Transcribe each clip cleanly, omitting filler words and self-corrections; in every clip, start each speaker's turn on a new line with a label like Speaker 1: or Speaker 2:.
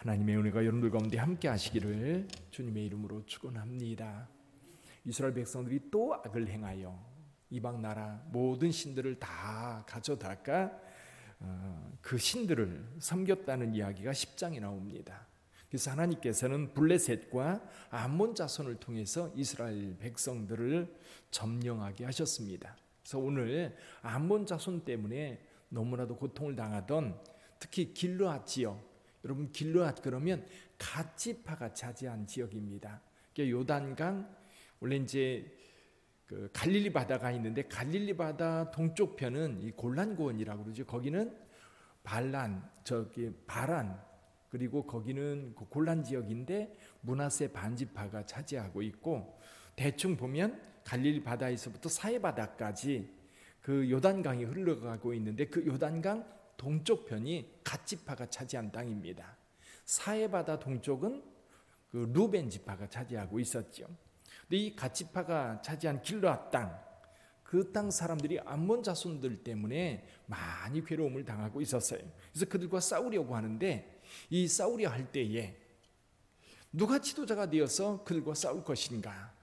Speaker 1: 하나님의 은혜가 여러분들 가운데 함께 하시기를 주님의 이름으로 축원합니다. 이스라엘 백성들이 또 악을 행하여 이방 나라 모든 신들을 다 가져다가 그 신들을 섬겼다는 이야기가 10장에 나옵니다. 그래서 하나님께서는 블레셋과 암몬 자손을 통해서 이스라엘 백성들을 점령하게 하셨습니다. 그래서 오늘 암몬 자손 때문에 너무나도 고통을 당하던 특히 길르앗 지역, 여러분 길르앗 그러면 갓지파가 차지한 지역입니다. 요단강 원래 이제 그 갈릴리 바다가 있는데 갈릴리 바다 동쪽 편은 이 골란고원이라고 그러죠. 거기는 바란 그리고 거기는 그 골란 지역인데 므낫세 반지파가 차지하고 있고, 대충 보면 갈릴리 바다에서부터 사해 바다까지 그 요단강이 흘러가고 있는데 그 요단강 동쪽 편이 갓지파가 차지한 땅입니다. 사해 바다 동쪽은 그 루벤 지파가 차지하고 있었죠. 근데 이 갓지파가 차지한 길르앗 땅, 그 땅 사람들이 암몬 자손들 때문에 많이 괴로움을 당하고 있었어요. 그래서 그들과 싸우려고 하는데, 이 싸우려 할 때에 누가 지도자가 되어서 그들과 싸울 것인가?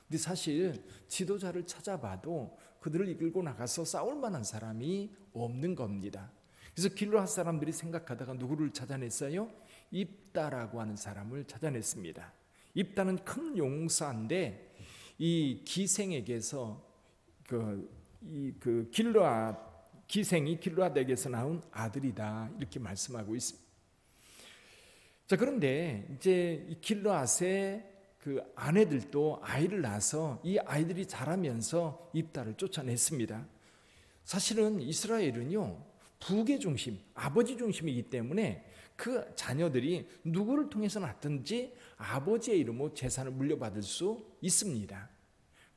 Speaker 1: 근데 사실 지도자를 찾아봐도 그들을 이끌고 나가서 싸울 만한 사람이 없는 겁니다. 그래서 길르앗 사람들이 생각하다가 누구를 찾아냈어요? 입다라고 하는 사람을 찾아냈습니다. 입다는 큰 용사인데 이 기생에게서 그 길르앗 기생이 길르앗에게서 나온 아들이다, 이렇게 말씀하고 있습니다. 자, 그런데 이제 이 길르앗의 그 아내들도 아이를 낳아서 이 아이들이 자라면서 입다를 쫓아냈습니다. 사실은 이스라엘은요, 부의 중심, 아버지 중심이기 때문에 그 자녀들이 누구를 통해서 낳든지 아버지의 이름으로 재산을 물려받을 수 있습니다.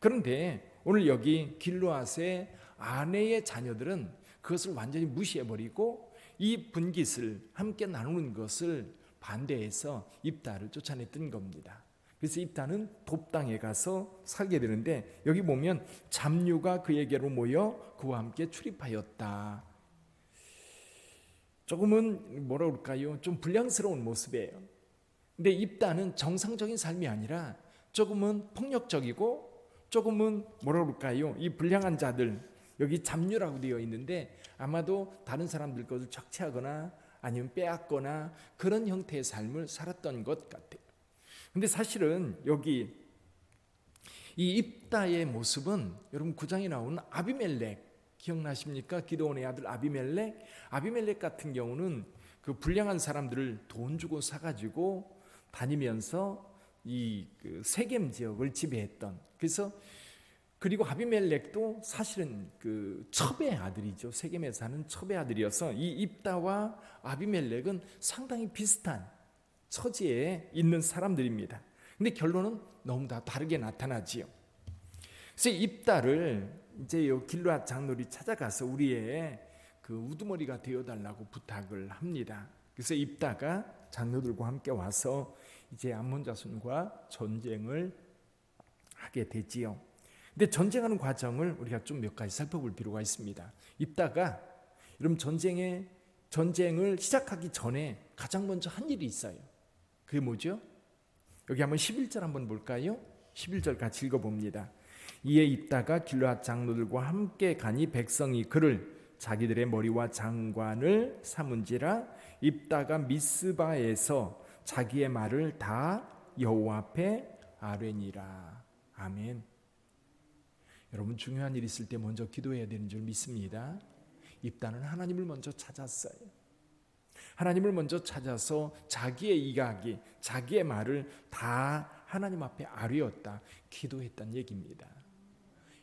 Speaker 1: 그런데 오늘 여기 길르앗의 아내의 자녀들은 그것을 완전히 무시해버리고 이 분깃을 함께 나누는 것을 반대해서 입다를 쫓아냈던 겁니다. 그래서 입다는 돕당에 가서 살게 되는데, 여기 보면 잡류가 그에게로 모여 그와 함께 출입하였다. 조금은 뭐라 그럴까요? 좀 불량스러운 모습이에요. 근데 입다는 정상적인 삶이 아니라 조금은 폭력적이고 조금은 뭐라 그럴까요? 이 불량한 자들, 여기 잡류라고 되어 있는데 아마도 다른 사람들 것을 착취하거나 아니면 빼앗거나 그런 형태의 삶을 살았던 것 같아요. 근데 사실은 여기 이 입다의 모습은 여러분 9장에 나오는 아비멜렉 기억나십니까? 기드온의 아들 아비멜렉 같은 경우는 그 불량한 사람들을 돈 주고 사가지고 다니면서 이 그 세겜 지역을 지배했던, 그리고 아비멜렉도 사실은 그 첩의 아들이죠. 세겜에 사는 첩의 아들이어서 이 입다와 아비멜렉은 상당히 비슷한 처지에 있는 사람들입니다. 근데 결론은 너무 다 다르게 나타나지요. 그래서 입다를 이제 요 길르앗 장로들이 찾아가서 우리의 그 우두머리가 되어달라고 부탁을 합니다. 그래서 입다가 장로들과 함께 와서 이제 암몬 자손과 전쟁을 하게 되지요. 근데 전쟁하는 과정을 우리가 좀 몇 가지 살펴볼 필요가 있습니다. 입다가 여러분 전쟁을 시작하기 전에 가장 먼저 한 일이 있어요. 그게 뭐죠? 여기 한번 11절 한번 볼까요? 11절 같이 읽어봅니다. 이에 입다가 길르앗 장로들과 함께 가니 백성이 그를 자기들의 머리와 장관을 삼은지라. 입다가 미스바에서 자기의 말을 다 여호와 앞에 아뢰니라. 아멘. 여러분, 중요한 일 있을 때 먼저 기도해야 되는 줄 믿습니다. 입다는 하나님을 먼저 찾았어요. 하나님을 먼저 찾아서 자기의 이야기, 자기의 말을 다 하나님 앞에 아뢰었다, 기도했다는 얘기입니다.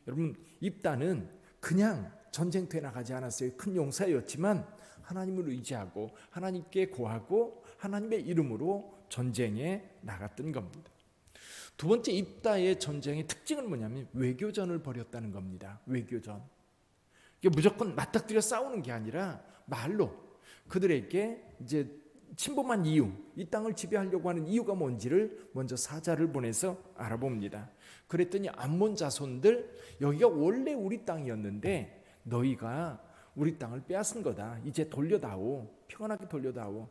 Speaker 1: 여러분, 입다는 그냥 전쟁터에 나가지 않았어요. 큰 용사였지만 하나님을 의지하고 하나님께 구하고 하나님의 이름으로 전쟁에 나갔던 겁니다. 두 번째, 입다의 전쟁의 특징은 뭐냐면 외교전을 벌였다는 겁니다. 외교전. 이게 무조건 맞닥뜨려 싸우는 게 아니라 말로 그들에게 이제 침범한 이유, 이 땅을 지배하려고 하는 이유가 뭔지를 먼저 사자를 보내서 알아봅니다. 그랬더니 암몬 자손들, 여기가 원래 우리 땅이었는데 너희가 우리 땅을 빼앗은 거다. 이제 돌려다오. 평안하게 돌려다오.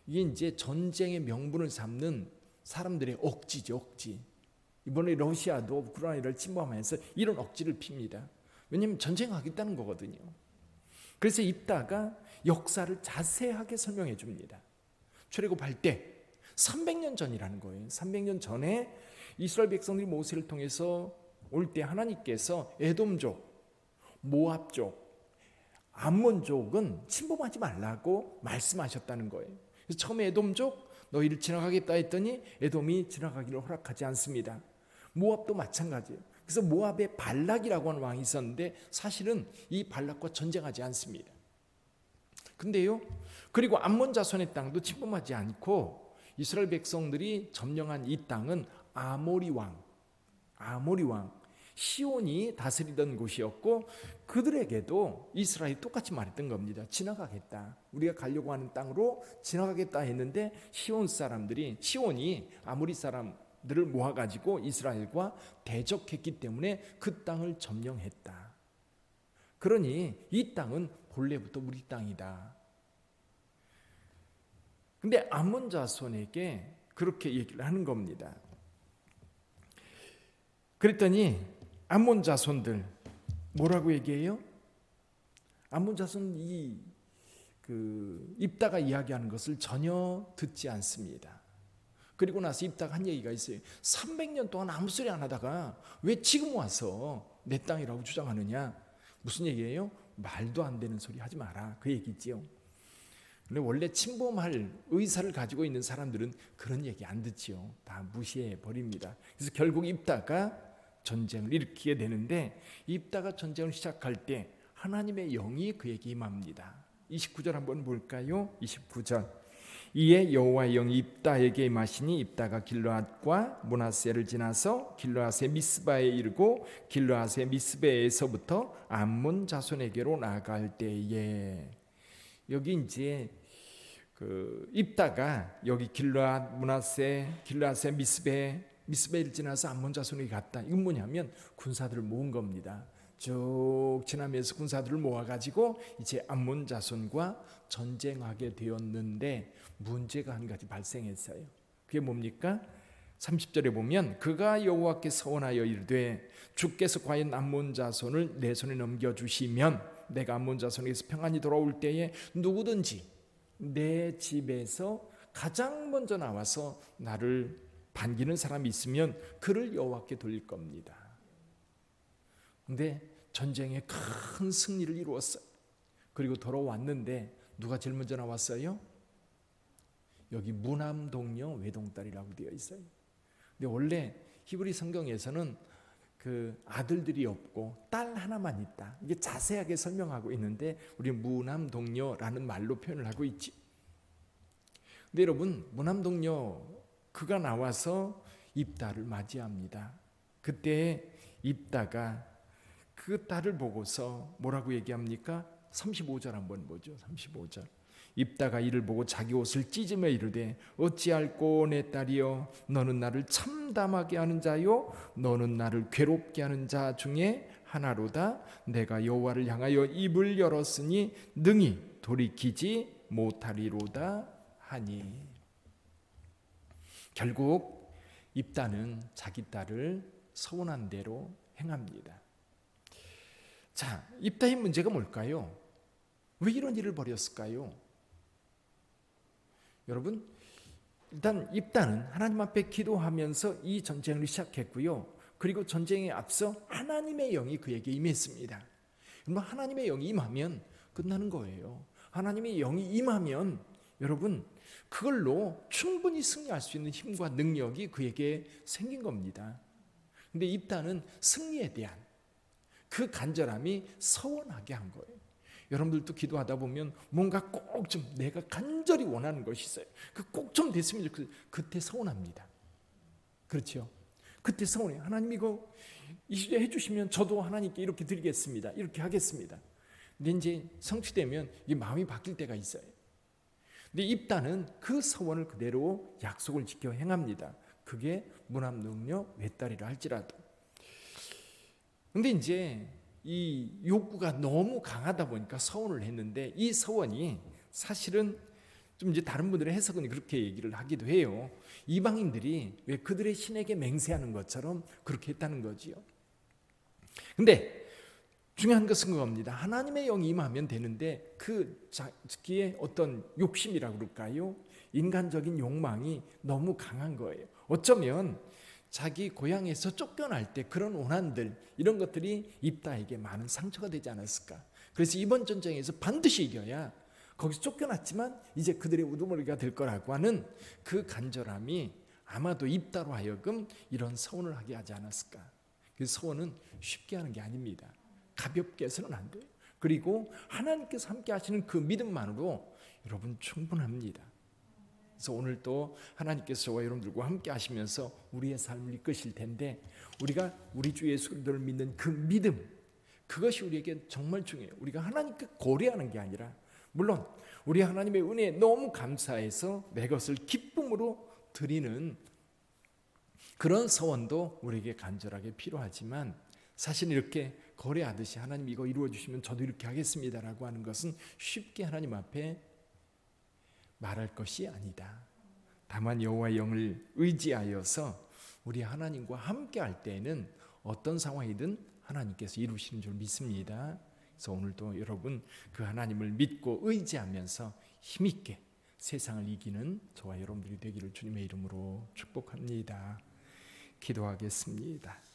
Speaker 1: 이게 이제 전쟁의 명분을 삼는 사람들의 억지죠, 억지. 이번에 러시아도 우크라이나를 침범하면서 이런 억지를 핍니다. 왜냐하면 전쟁하겠다는 거거든요. 그래서 입다가 역사를 자세하게 설명해 줍니다. 출애굽할 때 300년 전이라는 거예요. 300년 전에 이스라엘 백성들이 모세를 통해서 올 때 하나님께서 에돔족, 모압족, 암몬족은 침범하지 말라고 말씀하셨다는 거예요. 그래서 처음에 에돔족 너희를 지나가겠다 했더니 에돔이 지나가기를 허락하지 않습니다. 모압도 마찬가지예요. 그래서 모압에 발락이라고 하는 왕이 있었는데 사실은 이 발락과 전쟁하지 않습니다. 근데요, 그리고 암몬 자손의 땅도 침범하지 않고 이스라엘 백성들이 점령한 이 땅은 아모리 왕 시온이 다스리던 곳이었고, 그들에게도 이스라엘이 똑같이 말했던 겁니다. 지나가겠다, 우리가 가려고 하는 땅으로 지나가겠다 했는데 시온이 아모리 사람들을 모아가지고 이스라엘과 대적했기 때문에 그 땅을 점령했다. 그러니 이 땅은 본래부터 우리 땅이다. 근데 암몬 자손에게 그렇게 얘기를 하는 겁니다. 그랬더니 암몬 자손들 뭐라고 얘기해요? 암몬 자손 입다가 이야기하는 것을 전혀 듣지 않습니다. 그리고 나서 입다가 한 얘기가 있어요. 300년 동안 아무 소리 안 하다가 왜 지금 와서 내 땅이라고 주장하느냐? 무슨 얘기예요? 말도 안 되는 소리 하지 마라, 그 얘기지요. 근데 원래 침범할 의사를 가지고 있는 사람들은 그런 얘기 안 듣지요. 다 무시해 버립니다. 그래서 결국 입다가 전쟁을 일으키게 되는데, 입다가 전쟁을 시작할 때 하나님의 영이 그에게 임합니다. 29절 한번 볼까요? 29절. 이에 여호와의 영이 입다에게 임하시니 입다가 길르앗과 므낫세를 지나서 길르앗의 미스바에 이르고 길르앗의 미스바에서부터 암몬 자손에게로 나갈 때에, 여기 이제 입다가 여기 길르앗, 므낫세, 길르앗의 미스바를 지나서 암몬 자손에게 갔다. 이건 뭐냐면 군사들을 모은 겁니다. 쭉 지나면서 군사들을 모아가지고 이제 암몬 자손과 전쟁하게 되었는데 문제가 한 가지 발생했어요. 그게 뭡니까? 30절에 보면 그가 여호와께 서원하여 이르되 주께서 과연 암몬 자손을 내 손에 넘겨주시면 내가 암몬 자손에게서 평안히 돌아올 때에 누구든지 내 집에서 가장 먼저 나와서 나를 반기는 사람이 있으면 그를 여호와께 돌릴 겁니다. 근데 전쟁에 큰 승리를 이루었어요. 그리고 돌아왔는데 누가 제일 먼저 나왔어요? 여기 무남 동녀 외동딸이라고 되어 있어요. 근데 원래 히브리 성경에서는 그 아들들이 없고 딸 하나만 있다, 이게 자세하게 설명하고 있는데 우리 무남 동녀라는 말로 표현을 하고 있지. 근데 여러분, 무남 동녀 그가 나와서 입다를 맞이합니다. 그때 입다가 그 딸을 보고서 뭐라고 얘기합니까? 35절 한번 보죠. 35절. 입다가 이를 보고 자기 옷을 찢으며 이르되 어찌할꼬 내 딸이여, 너는 나를 참담하게 하는 자요 너는 나를 괴롭게 하는 자 중에 하나로다. 내가 여호와를 향하여 입을 열었으니 능히 돌이키지 못하리로다 하니. 결국 입다는 자기 딸을 서원한 대로 행합니다. 자, 입다의 문제가 뭘까요? 왜 이런 일을 벌였을까요? 여러분, 일단 입다는 하나님 앞에 기도하면서 이 전쟁을 시작했고요. 그리고 전쟁에 앞서 하나님의 영이 그에게 임했습니다. 하나님의 영이 임하면 끝나는 거예요. 하나님의 영이 임하면 여러분, 그걸로 충분히 승리할 수 있는 힘과 능력이 그에게 생긴 겁니다. 근데 입다는 승리에 대한 그 간절함이 서원하게 한 거예요. 여러분들도 기도하다 보면 뭔가 꼭 좀 내가 간절히 원하는 것이 있어요. 그 꼭 좀 됐으면 좋겠어요. 그때 서원합니다. 그렇죠? 그때 서원해요. 하나님 이거 이 시대 해주시면 저도 하나님께 이렇게 드리겠습니다. 이렇게 하겠습니다. 근데 이제 성취되면 이 마음이 바뀔 때가 있어요. 근데 입다는 그 서원을 그대로 약속을 지켜 행합니다. 그게 무남 능녀 외딸이라 할지라도. 근데 이제 이 욕구가 너무 강하다 보니까 서원을 했는데 이 서원이 사실은 좀 이제 다른 분들의 해석은 그렇게 얘기를 하기도 해요. 이방인들이 왜 그들의 신에게 맹세하는 것처럼 그렇게 했다는 거지요. 근데 중요한 것은 그겁니다. 하나님의 영이 임하면 되는데 그 자기의 어떤 욕심이라고 그럴까요? 인간적인 욕망이 너무 강한 거예요. 어쩌면 자기 고향에서 쫓겨날 때 그런 원한들, 이런 것들이 입다에게 많은 상처가 되지 않았을까. 그래서 이번 전쟁에서 반드시 이겨야, 거기서 쫓겨났지만 이제 그들의 우두머리가 될 거라고 하는 그 간절함이 아마도 입다로 하여금 이런 서원을 하게 하지 않았을까. 그 서원은 쉽게 하는 게 아닙니다. 가볍게 해서는 안 돼요. 그리고 하나님께서 함께 하시는 그 믿음만으로 여러분 충분합니다. 그래서 오늘 또 하나님께서 저와 여러분들과 함께 하시면서 우리의 삶을 이끄실 텐데, 우리가 우리 주 예수 그리스도를 믿는 그 믿음, 그것이 우리에게 정말 중요해요. 우리가 하나님께 고려하는 게 아니라, 물론 우리 하나님의 은혜에 너무 감사해서 내 것을 기쁨으로 드리는 그런 서원도 우리에게 간절하게 필요하지만, 사실 이렇게 거래하듯이 하나님 이거 이루어 주시면 저도 이렇게 하겠습니다라고 하는 것은 쉽게 하나님 앞에 말할 것이 아니다. 다만 여호와의 영을 의지하여서 우리 하나님과 함께 할 때에는 어떤 상황이든 하나님께서 이루시는 줄 믿습니다. 그래서 오늘도 여러분 그 하나님을 믿고 의지하면서 힘있게 세상을 이기는 저와 여러분들이 되기를 주님의 이름으로 축복합니다. 기도하겠습니다.